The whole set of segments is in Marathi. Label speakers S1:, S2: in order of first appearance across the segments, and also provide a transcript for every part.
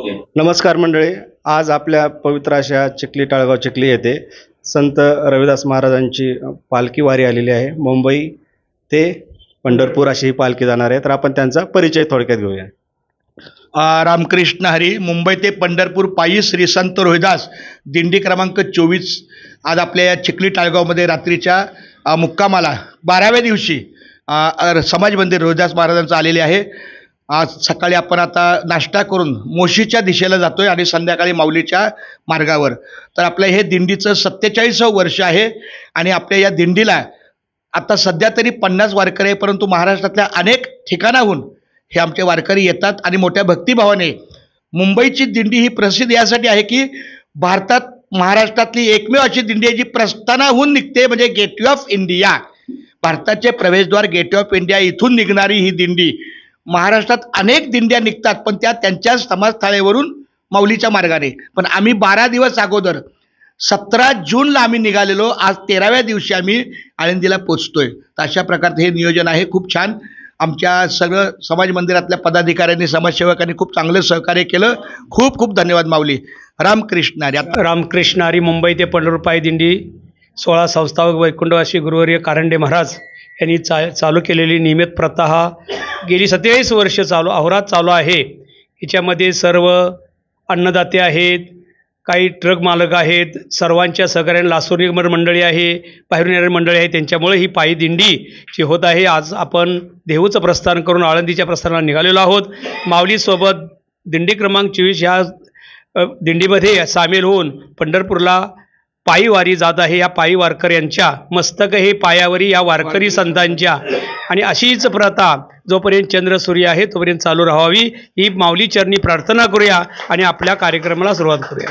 S1: नमस्कार मंडळी, आज आपल्या पवित्र अशा चिखली टाळगाव चिखली येथे संत रविदास महाराजांची पालखी वारी आलेली आहे. मुंबई ते पंढरपूर अशी ही पालखी जाणार आहे. तर आपण त्यांचा परिचय थोडक्यात घेऊया.
S2: रामकृष्ण हरी. मुंबई ते पंढरपूर पायी श्री संत रोहिदास दिंडी क्रमांक 24 आज आपल्या या चिखली टाळगावमध्ये रात्रीच्या मुक्कामाला 12व्या दिवशी समाज मंदिर रोहिदास महाराजांचं आलेले आहे. आज सकाळी आपण आता नाश्ता करून मोशीच्या दिशेला जातोय आणि संध्याकाळी माऊलीच्या मार्गावर. तर आपल्या हे दिंडीचं 47वं वर्ष आहे आणि आपल्या या दिंडीला आता सध्या तरी 50 वारकरी आहे, परंतु महाराष्ट्रातल्या अनेक ठिकाणाहून हे आमचे वारकरी येतात आणि मोठ्या भक्तिभावाने. मुंबईची दिंडी ही प्रसिद्ध यासाठी आहे की भारतात महाराष्ट्रातली एकमेव अशी दिंडी आहे जी प्रस्थानाहून निघते, म्हणजे गेटवे ऑफ इंडिया, भारताचे प्रवेशद्वार गेटवे ऑफ इंडिया इथून निघणारी ही दिंडी. महाराष्ट्रात अनेक दिंड्या निघतात पण त्या त्यांच्या समाजस्थळेवरून माऊलीच्या मार्गाने. पण आम्ही 12 दिवस अगोदर 17 जूनला आम्ही निघालेलो. आज 13व्या दिवशी आम्ही आळंदीला पोचतोय. तर अशा प्रकारचं हे नियोजन आहे. खूप छान. आमच्या सगळं समाज मंदिरातल्या पदाधिकाऱ्यांनी, समाजसेवकांनी खूप चांगलं सहकार्य केलं. खूप खूप धन्यवाद माऊली. रामकृष्ण हरी.
S3: रामकृष्ण हरी. मुंबई ते पंढरपूर पायी दिंडी 16 संस्थापक वैकुंठवासी गुरुवर्य कारंडे महाराज यांनी चालू केलेली नियमित प्रथा हा गेली 27 वर्ष अहोरात चालू आहे. याच्यामध्ये सर्व अन्नदाते आहेत, काही ट्रक मालक आहेत, सर्वांच्या सहकार्याने लासोनी मंडळी आहे, बाहेरून येणारी मंडळी आहे, त्यांच्यामुळे ही पायी दिंडी जी होत आहे. आज आपण देहूचं प्रस्थान करून आळंदीच्या प्रस्थानाला निघालेलो आहोत. माऊलीसोबत दिंडी क्रमांक 24 ह्या दिंडीमध्ये सामील होऊन पंढरपूरला पायी वारी जात आहे. या पायी वारकऱ्यांच्या मस्तक हे पायावरी या वारकरी संतांच्या, आणि अशीच प्रथा जोपर्यंत चंद्र सूर्य आहे तोपर्यंत चालू राहावी ही माऊली चरणी प्रार्थना करूया आणि आपल्या कार्यक्रमाला सुरुवात करूया.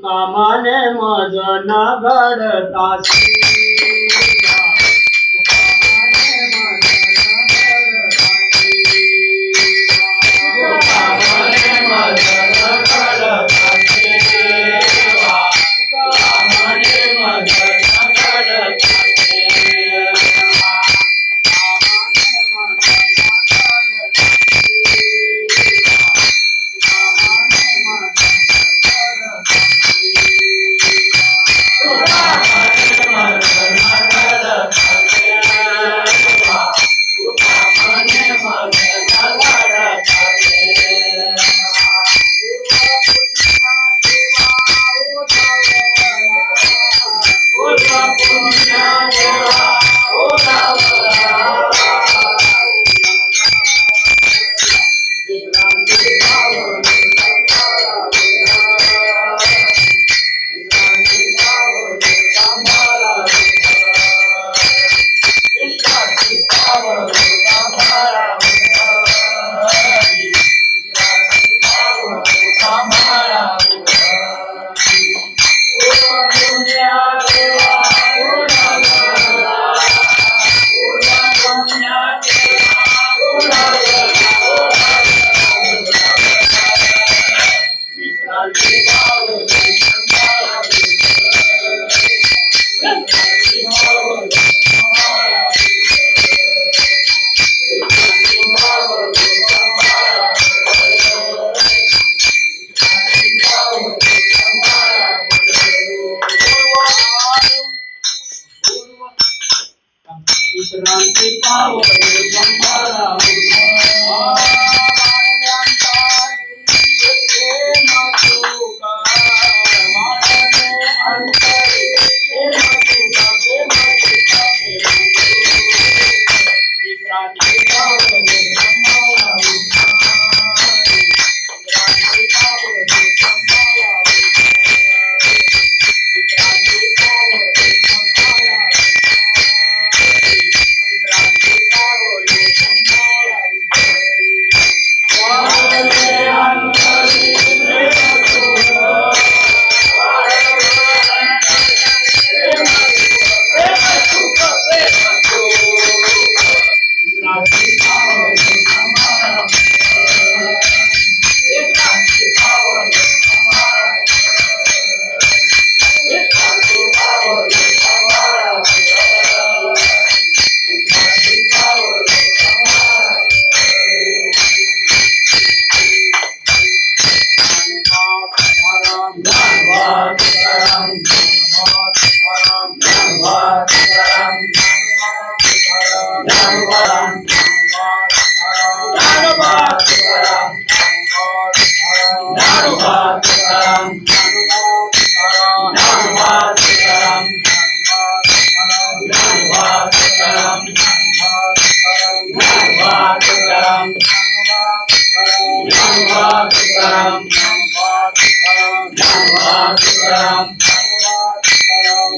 S4: कामाने मज न घडतासी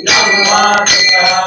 S5: धन्यवाद।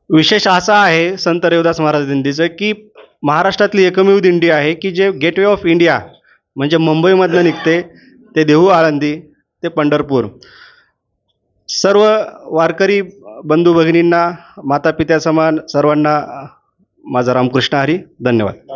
S1: विशेष असा आहे संत रविदास महाराज दिंडीचं की महाराष्ट्रातली एकमेव दिंडी आहे की जे गेटवे ऑफ इंडिया म्हणजे मुंबईमधनं निघते ते देहू आळंदी ते पंढरपूर. सर्व वारकरी बंधू भगिनींना माता पित्या समान सर्वांना माझा रामकृष्ण हरी. धन्यवाद.